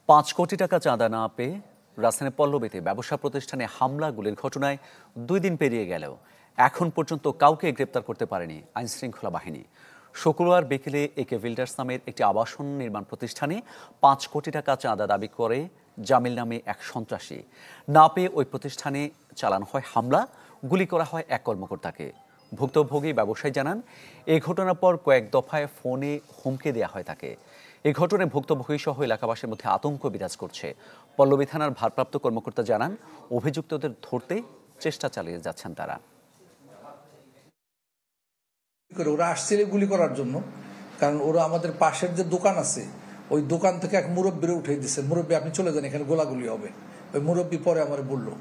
৫ কোটি টাকা চাঁদা না পেয়ে রাজধানীর পল্লবীতে ব্যবসা প্রতিষ্ঠানে হামলা গুলির ঘটনায় ২ দিন পেরিয়ে গেলেও এখন পর্যন্ত কাউকে গ্রেপ্তার করতে পারেনি আইনশৃঙ্খলা বাহিনী। শুক্রবার বিকেলে একে বিল্ডার্স নামের একটি আবাসন নির্মাণ প্রতিষ্ঠানে ৫ কোটি টাকা চাঁদা দাবি করে জামিল নামে এক সন্ত্রাসী না পেয়ে ওই প্রতিষ্ঠানে চালানো হয় হামলা, গুলি করা হয় এক কর্মকর্তাকে। ভুক্তভোগী ব্যবসায়ী জানান, এই ঘটনার পর কয়েক দফায় ফোনে হুমকি দেওয়া হয় তাকে। এই ঘটনায় ভুক্তভোগী সহ এলাকাবাসীর মধ্যে আতঙ্ক বিরাজ করছে। পল্লবী থানার ভারপ্রাপ্ত কর্মকর্তা জানান, অভিযুক্তদের ধরতে চেষ্টা চালিয়ে যাচ্ছেন তারা। ওরা আসছিল গুলি করার জন্য, কারণ ওরা আমাদের পাশের যে দোকান আছে ওই দোকান থেকে এক মুরব্বীরে উঠে দিচ্ছে, মুরব্বী আপনি চলে যান, এখানে গোলাগুলি হবে। ওই মুরব্বী পরে আমার বললো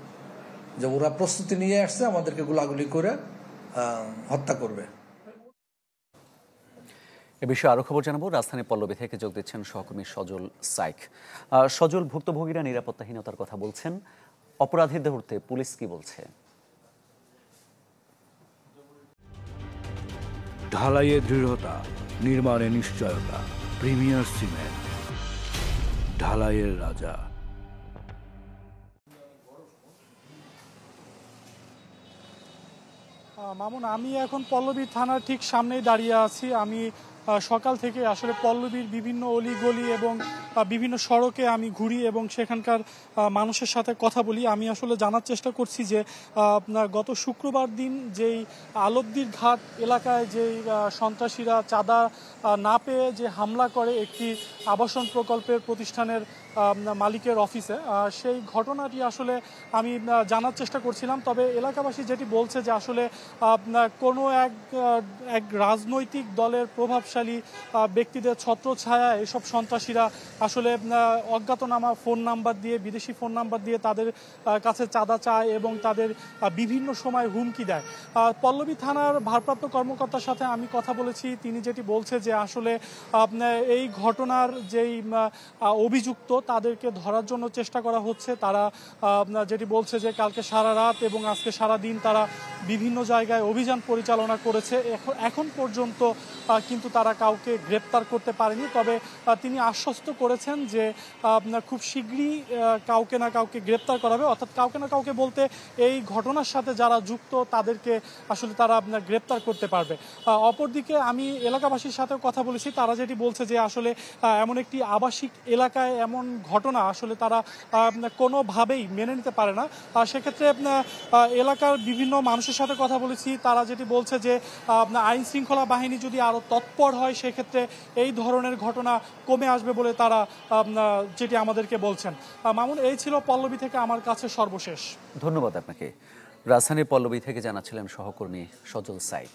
যে ওরা প্রস্তুতি নিয়ে আসছে আমাদেরকে গোলাগুলি করে হত্যা করবে। এ বিষয়ে আরো খবর জানাবো। রাজধানী পল্লবী থেকে যোগ দিচ্ছেন সহকর্মী সজল সাইক। সজল, ভুক্তভোগীরা নিরাপত্তাহীনতার কথা বলছেন, অপরাধীদের ধরতে পুলিশ কি বলছে? ঢালাইয়ে দৃঢ়তা, নির্মাণে নিশ্চয়তা, প্রিমিয়ার সিমেন্ট, ঢালাইয়ের রাজা। মামুন, আমি এখন পল্লবী থানার ঠিক সামনেই দাঁড়িয়ে আছি। আমি সকাল থেকে আসলে পল্লবীর বিভিন্ন অলিগলি এবং বিভিন্ন সড়কে আমি ঘুরি এবং সেখানকার মানুষের সাথে কথা বলি। আমি আসলে জানার চেষ্টা করছি যে গত শুক্রবার দিন যেই আলবদির ঘাট এলাকায় যেই সন্ত্রাসীরা চাঁদা না পেয়ে যে হামলা করে একটি আবাসন প্রকল্পের প্রতিষ্ঠানের মালিকের অফিসে, সেই ঘটনাটি আসলে আমি জানার চেষ্টা করছিলাম। তবে এলাকাবাসী যেটি বলছে যে আসলে কোনো এক রাজনৈতিক দলের প্রভাবশালী ব্যক্তিদের ছত্রছায়া এসব সন্ত্রাসীরা আসলে অজ্ঞাতনামা ফোন নাম্বার দিয়ে, বিদেশি ফোন নাম্বার দিয়ে তাদের কাছে চাঁদা চায় এবং তাদের বিভিন্ন সময় হুমকি দেয়। পল্লবী থানার ভারপ্রাপ্ত কর্মকর্তার সাথে আমি কথা বলেছি, তিনি যেটি বলছে যে আসলে এই ঘটনার যেই অভিযুক্ত তাদেরকে ধরার জন্য চেষ্টা করা হচ্ছে। তারা যেটি বলছে যে কালকে সারা রাত এবং আজকে সারা দিন তারা বিভিন্ন জায়গায় অভিযান পরিচালনা করেছে। এখন পর্যন্ত কিন্তু তারা কাউকে গ্রেপ্তার করতে পারেনি। তবে তিনি আশ্বস্ত করেছেন যে খুব শীঘ্রই কাউকে না কাউকে গ্রেপ্তার করা হবে। অর্থাৎ কাউকে না কাউকে বলতে এই ঘটনার সাথে যারা যুক্ত তাদেরকে আসলে তারা গ্রেপ্তার করতে পারবে। অপরদিকে আমি এলাকাবাসীর সাথেও কথা বলেছি, তারা যেটি বলছে যে আসলে এমন একটি আবাসিক এলাকায় এমন ঘটনা আসলে তারা কোনোভাবেই মেনে নিতে পারে না। সেক্ষেত্রে এলাকার বিভিন্ন মানুষের সাথে কথা বলেছি, তারা যেটি বলছে যে আইন শৃঙ্খলা বাহিনী যদি আরও তৎপর হয় সেক্ষেত্রে এই ধরনের ঘটনা কমে আসবে বলে তারা যেটি আমাদেরকে বলছেন। মামুন, এই ছিল পল্লবী থেকে আমার কাছে সর্বশেষ। ধন্যবাদ আপনাকে। রাজধানীর পল্লবী থেকে জানাচ্ছিলেন সহকর্মী সজল সাইক।